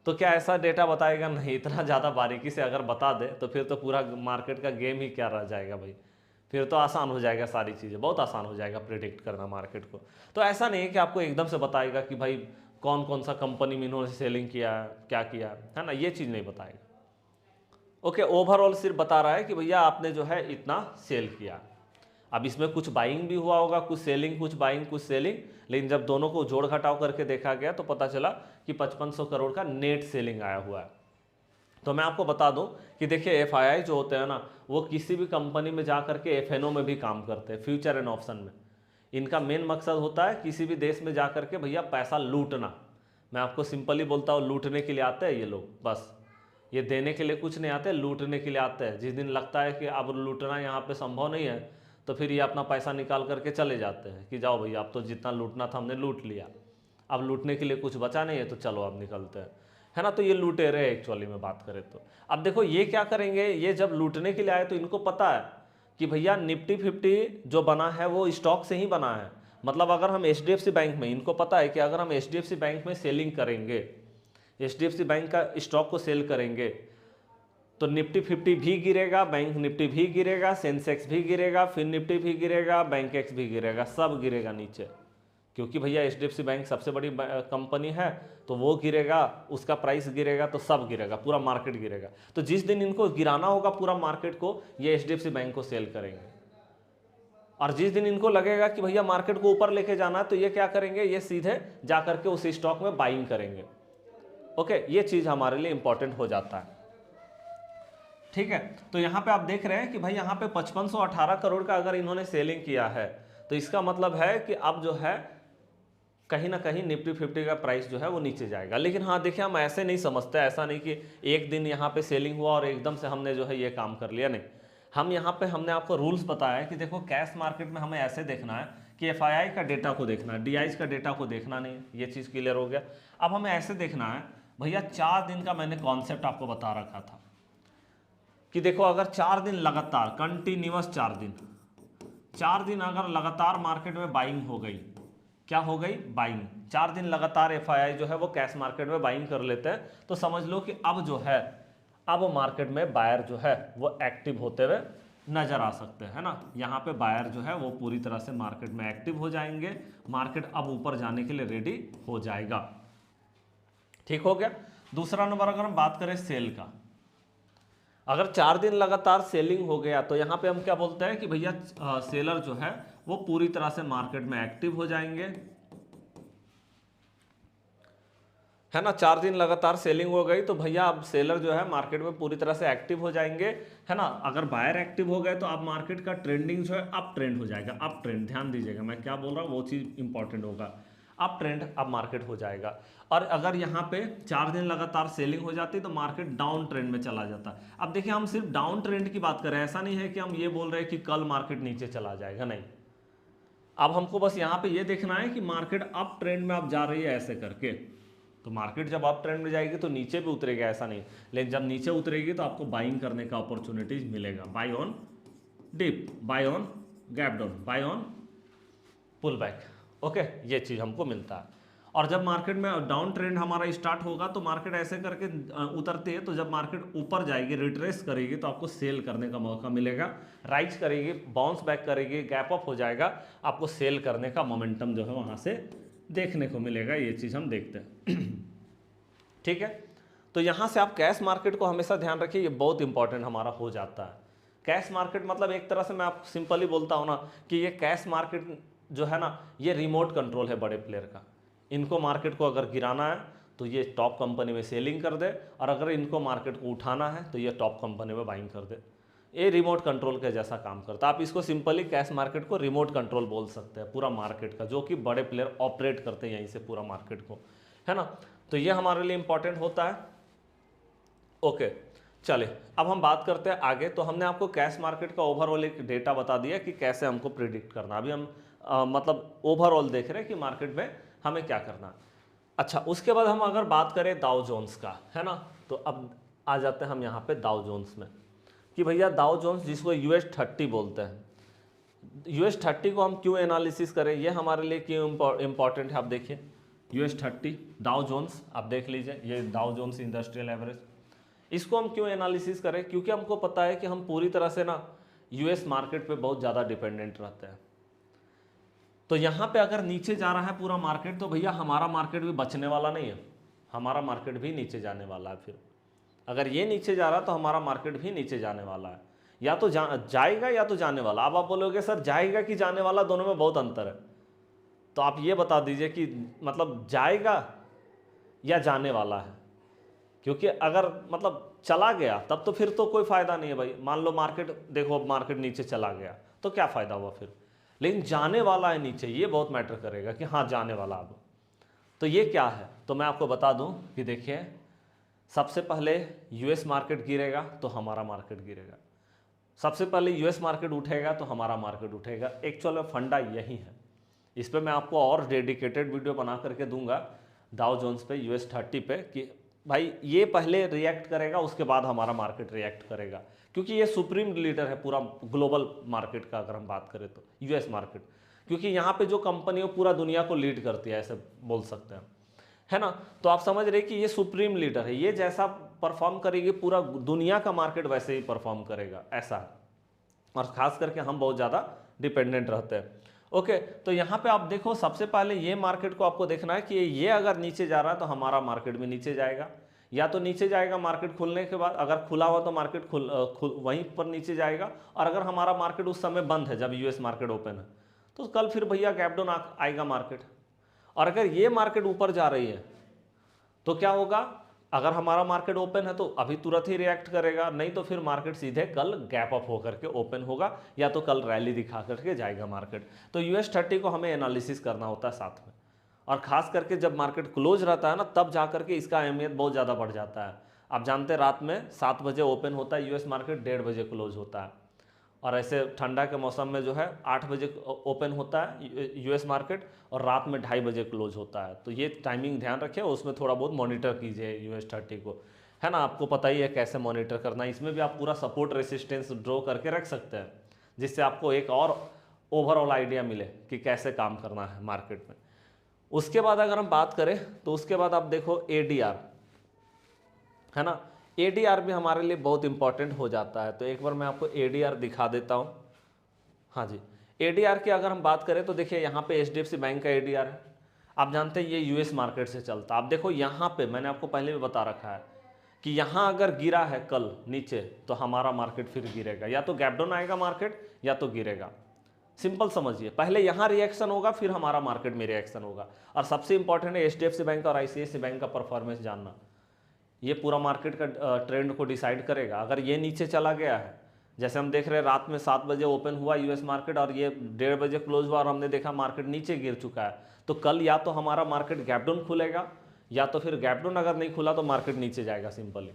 तो क्या ऐसा डेटा बताएगा? नहीं, इतना ज़्यादा बारीकी से अगर बता दे तो फिर तो पूरा मार्केट का गेम ही क्या रह जाएगा भाई, फिर तो आसान हो जाएगा, सारी चीज़ें बहुत आसान हो जाएगा प्रिडिक्ट करना मार्केट को। तो ऐसा नहीं है कि आपको एकदम से बताएगा कि भाई कौन कौन सा कंपनी में इन्होंने सेलिंग किया क्या किया, है ना, ये चीज़ नहीं बताएगा। ओके, ओवरऑल सिर्फ बता रहा है कि भैया आपने जो है इतना सेल किया। अब इसमें कुछ बाइंग भी हुआ होगा, कुछ सेलिंग, कुछ बाइंग, कुछ सेलिंग, लेकिन जब दोनों को जोड़ घटाव करके देखा गया तो पता चला कि 5500 करोड़ का नेट सेलिंग आया हुआ है। तो मैं आपको बता दूं कि देखिए एफआईआई जो होते हैं ना, वो किसी भी कंपनी में जा करके एफएनओ में भी काम करते हैं, फ्यूचर एंड ऑप्शन में। इनका मेन मकसद होता है किसी भी देश में जा करके भैया पैसा लूटना। मैं आपको सिंपली बोलता हूँ, लूटने के लिए आते हैं ये लोग, बस ये देने के लिए कुछ नहीं आते, लूटने के लिए आते हैं। जिस दिन लगता है कि अब लूटना यहाँ पे संभव नहीं है तो फिर ये अपना पैसा निकाल करके चले जाते हैं कि जाओ भैया अब तो जितना लूटना था हमने लूट लिया, अब लूटने के लिए कुछ बचा नहीं है तो चलो अब निकलते हैं, है ना। तो ये लूटे रहे एक्चुअली में बात करें तो। अब देखो ये क्या करेंगे, ये जब लूटने के लिए आए तो इनको पता है कि भैया निफ्टी 50 जो बना है वो स्टॉक से ही बना है। मतलब अगर हम एचडीएफसी बैंक में, इनको पता है कि अगर हम एचडीएफसी बैंक में सेलिंग करेंगे, एचडीएफसी बैंक का स्टॉक को सेल करेंगे तो निफ्टी 50 भी गिरेगा, बैंक निफ्टी भी गिरेगा, सेंसेक्स भी गिरेगा, फिर निफ्टी भी गिरेगा, बैंक एक्स भी गिरेगा, सब गिरेगा नीचे। क्योंकि भैया एचडीएफसी बैंक सबसे बड़ी कंपनी है, तो वो गिरेगा, उसका प्राइस गिरेगा तो सब गिरेगा, पूरा मार्केट गिरेगा। तो जिस दिन इनको गिराना होगा पूरा मार्केट को, ये एचडीएफसी बैंक को सेल करेंगे। और जिस दिन इनको लगेगा कि भैया मार्केट को ऊपर लेके जाना है, तो ये क्या करेंगे, ये सीधे जा करके उस स्टॉक में बाइंग करेंगे। ओके, ये चीज़ हमारे लिए इंपॉर्टेंट हो जाता है। ठीक है, तो यहाँ पे आप देख रहे हैं कि भाई यहाँ पे 5518 करोड़ का अगर इन्होंने सेलिंग किया है, तो इसका मतलब है कि अब जो है कहीं ना कहीं निफ्टी 50 का प्राइस जो है वो नीचे जाएगा। लेकिन हाँ देखिए, हम ऐसे नहीं समझते, ऐसा नहीं कि एक दिन यहाँ पे सेलिंग हुआ और एकदम से हमने जो है ये काम कर लिया, नहीं। हम यहाँ पे हमने आपको रूल्स बताया है कि देखो कैश मार्केट में हमें ऐसे देखना है कि एफआईआई का डेटा को देखना है, डीआईज का डेटा को देखना नहीं है, ये चीज़ क्लियर हो गया। अब हमें ऐसे देखना है भैया, 4 दिन का मैंने कॉन्सेप्ट आपको बता रखा था कि देखो अगर 4 दिन लगातार कंटिन्यूअस 4 दिन अगर लगातार मार्केट में बाइंग हो गई, क्या हो गई, बाइंग, 4 दिन लगातार एफआईआई जो है वो कैश मार्केट में बाइंग कर लेते हैं, तो समझ लो कि अब जो है, अब मार्केट में बायर जो है वो एक्टिव होते हुए नजर आ सकते हैं, है ना। यहाँ पे बायर जो है वो पूरी तरह से मार्केट में एक्टिव हो जाएंगे, मार्केट अब ऊपर जाने के लिए रेडी हो जाएगा। ठीक हो गया। दूसरा नंबर अगर हम बात करें सेल का, अगर 4 दिन लगातार सेलिंग हो गया तो यहाँ पे हम क्या बोलते हैं कि भैया सेलर जो है वो पूरी तरह से मार्केट में एक्टिव हो जाएंगे, है ना। 4 दिन लगातार सेलिंग हो गई तो भैया अब सेलर जो है मार्केट में पूरी तरह से एक्टिव हो जाएंगे, है ना। अगर बायर एक्टिव हो गए तो अब मार्केट का ट्रेंडिंग जो है अप ट्रेंड हो जाएगा, अप ट्रेंड, ध्यान दीजिएगा मैं क्या बोल रहा हूँ, वो चीज़ इंपॉर्टेंट होगा, अप ट्रेंड, अब मार्केट हो जाएगा। और अगर यहाँ पे 4 दिन लगातार सेलिंग हो जाती है तो मार्केट डाउन ट्रेंड में चला जाता। अब देखिए, हम सिर्फ डाउन ट्रेंड की बात कर रहे हैं, ऐसा नहीं है कि हम ये बोल रहे हैं कि कल मार्केट नीचे चला जाएगा, नहीं। अब हमको बस यहाँ पे ये देखना है कि मार्केट अप ट्रेंड में अब जा रही है ऐसे करके, तो मार्केट जब अप ट्रेंड में जाएगी तो नीचे भी उतरेगा, ऐसा नहीं। लेकिन जब नीचे उतरेगी तो आपको बाइंग करने का अपॉर्चुनिटीज मिलेगा, buy on dip, buy on gap down, buy on pull back. Okay, ये चीज़ हमको मिलता है। और जब मार्केट में डाउन ट्रेंड हमारा स्टार्ट होगा तो मार्केट ऐसे करके उतरती है, तो जब मार्केट ऊपर जाएगी, रिट्रेस करेगी, तो आपको सेल करने का मौका मिलेगा, राइज करेगी, बाउंस बैक करेगी, गैप अप हो जाएगा, आपको सेल करने का मोमेंटम जो है वहाँ से देखने को मिलेगा। ये चीज़ हम देखते हैं। ठीक है, तो यहाँ से आप कैश मार्केट को हमेशा ध्यान रखिए, ये बहुत इंपॉर्टेंट हमारा हो जाता है। कैश मार्केट मतलब एक तरह से मैं आप सिंपली बोलता हूँ ना कि ये कैश मार्केट जो है ना, ये रिमोट कंट्रोल है बड़े प्लेयर का। इनको मार्केट को अगर गिराना है तो ये टॉप कंपनी में सेलिंग कर दे, और अगर इनको मार्केट को उठाना है तो ये टॉप कंपनी में बाइंग कर दे। ये रिमोट कंट्रोल के जैसा काम करता है। आप इसको सिंपली कैश मार्केट को रिमोट कंट्रोल बोल सकते हैं, पूरा मार्केट का, जो कि बड़े प्लेयर ऑपरेट करते हैं यहीं से पूरा मार्केट को, है ना। तो ये हमारे लिए इंपॉर्टेंट होता है। ओके, चलिए अब हम बात करते हैं आगे। तो हमने आपको कैश मार्केट का ओवरऑल एक डेटा बता दिया कि कैसे हमको प्रिडिक्ट करना। अभी हम मतलब ओवरऑल देख रहे हैं कि मार्केट में हमें क्या करना है। अच्छा, उसके बाद हम अगर बात करें डाउ जोन्स का, है ना, तो अब आ जाते हैं हम यहाँ पे डाउ जोन्स में कि भैया डाउ जोन्स जिसको US30 बोलते हैं, US30 को हम क्यों एनालिसिस करें, ये हमारे लिए क्यों इम्पॉर्टेंट है। आप देखिए US30 डाउ जोन्स, आप देख लीजिए, ये डाउ जोन्स इंडस्ट्रियल एवरेज, इसको हम क्यों एनालिसिस करें, क्योंकि हमको पता है कि हम पूरी तरह से ना US मार्केट पे बहुत ज़्यादा डिपेंडेंट रहते हैं। तो यहाँ पे अगर नीचे जा रहा है पूरा मार्केट तो भैया हमारा मार्केट भी बचने वाला नहीं है, हमारा मार्केट भी नीचे जाने वाला है। फिर अगर ये नीचे जा रहा तो हमारा मार्केट भी नीचे जाने वाला है, या तो जाएगा या तो जाने वाला। अब आप बोलोगे सर जाएगा कि जाने वाला, दोनों में बहुत अंतर है। तो आप ये बता दीजिए कि मतलब जाएगा या जाने वाला है, क्योंकि अगर मतलब चला गया तब तो फिर तो कोई फ़ायदा नहीं है भाई। मान लो मार्केट, देखो अब मार्केट नीचे चला गया तो क्या फ़ायदा हुआ फिर। लेकिन जाने वाला है नीचे, ये बहुत मैटर करेगा कि हाँ जाने वाला। अब तो ये क्या है, तो मैं आपको बता दूं कि देखिए, सबसे पहले US मार्केट गिरेगा तो हमारा मार्केट गिरेगा, सबसे पहले US मार्केट उठेगा तो हमारा मार्केट उठेगा। एक्चुअल में फंडा यही है। इस पर मैं आपको और डेडिकेटेड वीडियो बना करके दूंगा डाउ जोन्स पे, US30 पे, कि भाई ये पहले रिएक्ट करेगा उसके बाद हमारा मार्केट रिएक्ट करेगा, क्योंकि ये सुप्रीम लीडर है पूरा ग्लोबल मार्केट का। अगर हम बात करें तो US मार्केट, क्योंकि यहाँ पे जो कंपनी है पूरा दुनिया को लीड करती है, ऐसे बोल सकते हैं, है ना। तो आप समझ रहे कि ये सुप्रीम लीडर है, ये जैसा परफॉर्म करेगी पूरा दुनिया का मार्केट वैसे ही परफॉर्म करेगा, ऐसा है। और खास करके हम बहुत ज़्यादा डिपेंडेंट रहते हैं। ओके, तो यहाँ पे आप देखो सबसे पहले ये मार्केट को आपको देखना है कि ये अगर नीचे जा रहा है तो हमारा मार्केट भी नीचे जाएगा, या तो नीचे जाएगा मार्केट खुलने के बाद, अगर खुला हुआ तो मार्केट वहीं पर नीचे जाएगा, और अगर हमारा मार्केट उस समय बंद है जब यूएस मार्केट ओपन है तो कल फिर भैया गैप डाउन आएगा मार्केट। और अगर ये मार्केट ऊपर जा रही है तो क्या होगा, अगर हमारा मार्केट ओपन है तो अभी तुरंत ही रिएक्ट करेगा, नहीं तो फिर मार्केट सीधे कल गैप अप होकर के ओपन होगा, या तो कल रैली दिखा करके जाएगा मार्केट। तो US30 को हमें एनालिसिस करना होता है साथ में, और खास करके जब मार्केट क्लोज रहता है ना तब जा करके इसका अहमियत बहुत ज़्यादा बढ़ जाता है। आप जानते हैं रात में 7 बजे ओपन होता है US मार्केट, 1:30 बजे क्लोज होता है, और ऐसे ठंडा के मौसम में जो है 8 बजे ओपन होता है US मार्केट, और रात में 2:30 बजे क्लोज होता है। तो ये टाइमिंग ध्यान रखें, उसमें थोड़ा बहुत मॉनिटर कीजिए US30 को, है ना। आपको पता ही है कैसे मॉनिटर करना है, इसमें भी आप पूरा सपोर्ट रेसिस्टेंस ड्रॉ करके रख सकते हैं, जिससे आपको एक और ओवरऑल आइडिया मिले कि कैसे काम करना है मार्केट में। उसके बाद अगर हम बात करें तो उसके बाद आप देखो ADR, है ना। ADR भी हमारे लिए बहुत इंपॉर्टेंट हो जाता है, तो एक बार मैं आपको ADR दिखा देता हूँ। हाँ जी, ADR की अगर हम बात करें तो देखिए यहाँ पे HDFC बैंक का ADR है, आप जानते हैं ये US मार्केट से चलता है। आप देखो यहाँ पे मैंने आपको पहले भी बता रखा है कि यहाँ अगर गिरा है कल नीचे तो हमारा मार्केट फिर गिरेगा, या तो गैप डाउन आएगा मार्केट या तो गिरेगा। सिंपल समझिए, पहले यहाँ रिएक्शन होगा फिर हमारा मार्केट में रिएक्शन होगा। और सबसे इंपॉर्टेंट है HDFC बैंक और ICICI बैंक का परफॉर्मेंस जानना, ये पूरा मार्केट का ट्रेंड को डिसाइड करेगा। अगर ये नीचे चला गया है, जैसे हम देख रहे हैं रात में 7 बजे ओपन हुआ US मार्केट और ये 1:30 बजे क्लोज हुआ और हमने देखा मार्केट नीचे गिर चुका है, तो कल या तो हमारा मार्केट गैप डाउन खुलेगा, या तो फिर गैप डाउन अगर नहीं खुला तो मार्केट नीचे जाएगा सिंपली।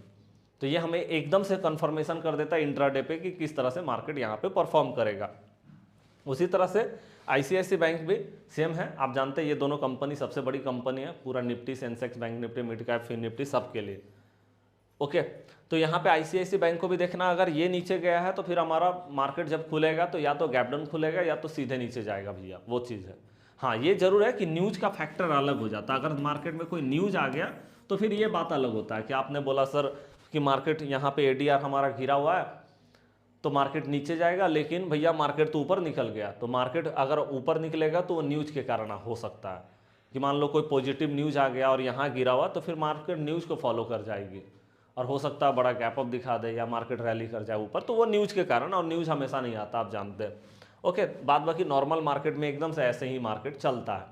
तो ये हमें एकदम से कंफर्मेशन कर देता है इंट्राडे पे कि किस तरह से मार्केट यहाँ पे परफॉर्म करेगा। उसी तरह से ICICI बैंक भी सेम है, आप जानते हैं ये दोनों कंपनी सबसे बड़ी कंपनी है पूरा Nifty, Sensex, bank Nifty, mid cap, fin Nifty सबके लिए। ओके, तो यहाँ पे ICICI बैंक को भी देखना, अगर ये नीचे गया है तो फिर हमारा मार्केट जब खुलेगा तो या तो गैप डाउन खुलेगा या तो सीधे नीचे जाएगा भैया, वो चीज़ है। हाँ, ये जरूर है कि न्यूज का फैक्टर अलग हो जाता है, अगर मार्केट में कोई न्यूज आ गया तो फिर ये बात अलग होता है कि आपने बोला सर कि मार्केट यहाँ पे ADR हमारा घिरा हुआ है तो मार्केट नीचे जाएगा, लेकिन भैया मार्केट तो ऊपर निकल गया। तो मार्केट अगर ऊपर निकलेगा तो वो न्यूज के कारण हो सकता है कि मान लो कोई पॉजिटिव न्यूज आ गया और यहाँ गिरा हुआ, तो फिर मार्केट न्यूज को फॉलो कर जाएगी और हो सकता है बड़ा गैप अप दिखा दे या मार्केट रैली कर जाए ऊपर, तो वो न्यूज के कारण, और न्यूज हमेशा नहीं आता, आप जानते हैं। ओके, बाद बाकी नॉर्मल मार्केट में एकदम से ऐसे ही मार्केट चलता है,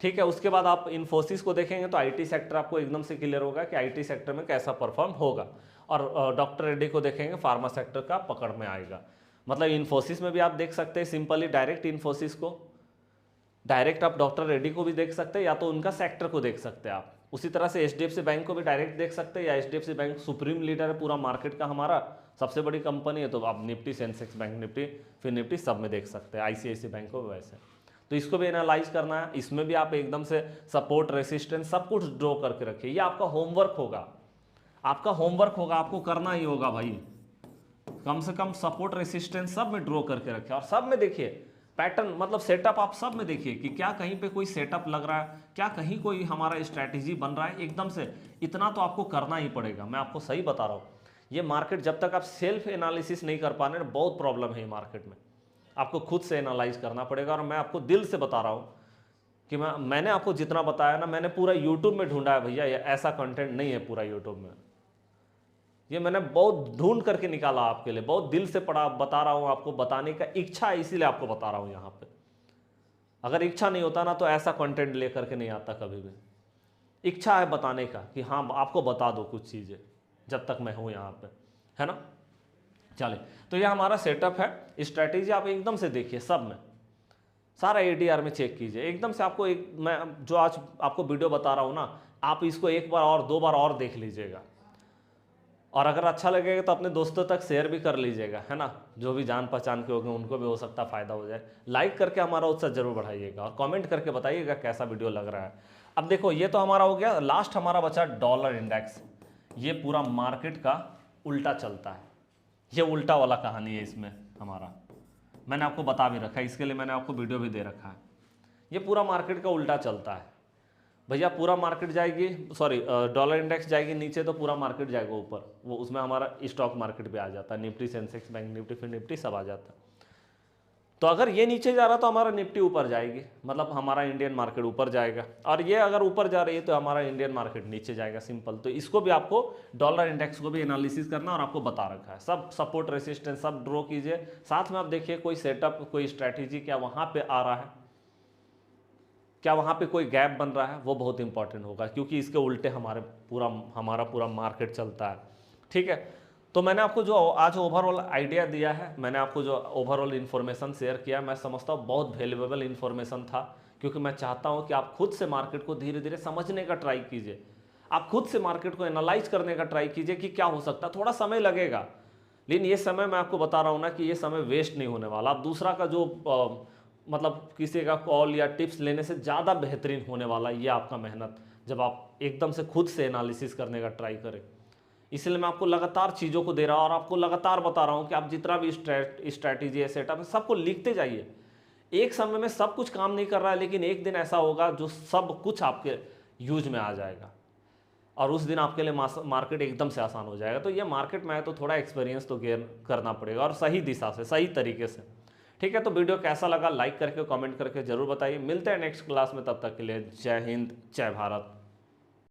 ठीक है। उसके बाद आप इन्फोसिस को देखेंगे तो IT सेक्टर आपको एकदम से क्लियर होगा कि IT सेक्टर में कैसा परफॉर्म होगा, और डॉक्टर रेड्डी को देखेंगे फार्मा सेक्टर का पकड़ में आएगा। मतलब इन्फोसिस में भी आप देख सकते हैं सिंपली डायरेक्ट इन्फोसिस को, डायरेक्ट आप डॉक्टर रेड्डी को भी देख सकते हैं, या तो उनका सेक्टर को देख सकते हैं आप। उसी तरह से HDFC बैंक को भी डायरेक्ट देख सकते हैं, या HDFC बैंक सुप्रीम लीडर है पूरा मार्केट का, हमारा सबसे बड़ी कंपनी है, तो आप निफ्टी, सेंसेक्स, बैंक निफ्टी, फिर निफ्टी सब में देख सकते हैं। ICICI बैंक को वैसे, तो इसको भी एनालाइज करना है। इसमें भी आप एकदम से सपोर्ट, रेसिस्टेंस सब कुछ ड्रॉ करके रखिए, ये आपका होमवर्क होगा, आपका होमवर्क होगा, आपको करना ही होगा भाई। कम से कम सपोर्ट, रेसिस्टेंस सब में ड्रॉ करके रखिए, और सब में देखिए पैटर्न, मतलब सेटअप आप सब में देखिए कि क्या कहीं पे कोई सेटअप लग रहा है, क्या कहीं कोई हमारा स्ट्रैटेजी बन रहा है। एकदम से इतना तो आपको करना ही पड़ेगा, मैं आपको सही बता रहा हूँ। ये मार्केट जब तक आप सेल्फ एनालिसिस नहीं कर पा रहे, बहुत प्रॉब्लम है ये मार्केट में, आपको खुद से एनालाइज करना पड़ेगा। और मैं आपको दिल से बता रहा हूँ कि मैंने आपको जितना बताया ना, मैंने पूरा यूट्यूब में ढूंढा है भैया, ये ऐसा कंटेंट नहीं है पूरा यूट्यूब में, ये मैंने बहुत ढूंढ करके निकाला आपके लिए, बहुत दिल से पढ़ा, बता रहा हूँ आपको, बताने का इच्छा है इसीलिए आपको बता रहा हूँ यहाँ पे। अगर इच्छा नहीं होता ना तो ऐसा कंटेंट लेकर के नहीं आता कभी भी। इच्छा है बताने का कि हाँ आपको बता दो कुछ चीज़ें, जब तक मैं हूँ यहाँ पे, है ना। चलिए, तो ये हमारा सेटअप है, स्ट्रैटेजी आप एकदम से देखिए, सब में सारा ADR में चेक कीजिए एकदम से। आपको मैं जो आज आपको वीडियो बता रहा हूँ ना, आप इसको एक बार और 2 बार और देख लीजिएगा, और अगर अच्छा लगेगा तो अपने दोस्तों तक शेयर भी कर लीजिएगा, है ना। जो भी जान पहचान के होंगे उनको भी हो सकता है फ़ायदा हो जाए। लाइक करके हमारा उत्साह जरूर बढ़ाइएगा, और कमेंट करके बताइएगा कैसा वीडियो लग रहा है। अब देखो, ये तो हमारा हो गया, लास्ट हमारा बचा डॉलर इंडेक्स। ये पूरा मार्केट का उल्टा चलता है, ये उल्टा वाला कहानी है इसमें हमारा, मैंने आपको बता भी रखा है, इसके लिए मैंने आपको वीडियो भी दे रखा है। ये पूरा मार्केट का उल्टा चलता है भैया, पूरा मार्केट जाएगी, सॉरी डॉलर इंडेक्स जाएगी नीचे तो पूरा मार्केट जाएगा ऊपर, वो उसमें हमारा स्टॉक मार्केट पे आ जाता है, निफ्टी, सेंसेक्स, बैंक निफ्टी, फिर निफ्टी सब आ जाता है। तो अगर ये नीचे जा रहा तो हमारा निफ्टी ऊपर जाएगी, मतलब हमारा इंडियन मार्केट ऊपर जाएगा, और ये अगर ऊपर जा रही है तो हमारा इंडियन मार्केट नीचे जाएगा, सिंपल। तो इसको भी आपको डॉलर इंडेक्स को भी एनालिसिस करना, और आपको बता रखा है सब सपोर्ट रेसिस्टेंस सब ड्रॉ कीजिए, साथ में आप देखिए कोई सेटअप कोई स्ट्रैटेजी क्या वहाँ पे आ रहा है, क्या वहाँ पे कोई गैप बन रहा है, वो बहुत इंपॉर्टेंट होगा, क्योंकि इसके उल्टे हमारा पूरा मार्केट चलता है। ठीक है, तो मैंने आपको जो आज ओवरऑल आइडिया दिया है, मैंने आपको जो ओवरऑल इन्फॉर्मेशन शेयर किया, मैं समझता हूँ बहुत वैल्यूएबल इन्फॉर्मेशन था, क्योंकि मैं चाहता हूँ कि आप खुद से मार्केट को धीरे धीरे समझने का ट्राई कीजिए, आप खुद से मार्केट को एनालाइज करने का ट्राई कीजिए कि क्या हो सकता है। थोड़ा समय लगेगा, लेकिन ये समय मैं आपको बता रहा हूँ ना कि ये समय वेस्ट नहीं होने वाला। आप दूसरा का जो मतलब किसी का कॉल या टिप्स लेने से ज़्यादा बेहतरीन होने वाला ये आपका मेहनत, जब आप एकदम से खुद से एनालिसिस करने का ट्राई करें। इसलिए मैं आपको लगातार चीज़ों को दे रहा हूँ और आपको लगातार बता रहा हूँ कि आप जितना भी स्ट्रैटेजी है, सेटअप है, सबको लिखते जाइए। एक समय में सब कुछ काम नहीं कर रहा है, लेकिन एक दिन ऐसा होगा जो सब कुछ आपके यूज में आ जाएगा, और उस दिन आपके लिए मार्केट एकदम से आसान हो जाएगा। तो ये मार्केट में है तो थोड़ा एक्सपीरियंस तो गेन करना पड़ेगा, और सही दिशा से, सही तरीके से। ठीक है, तो वीडियो कैसा लगा लाइक करके कमेंट करके जरूर बताइए। मिलते हैं नेक्स्ट क्लास में, तब तक के लिए जय हिंद जय भारत।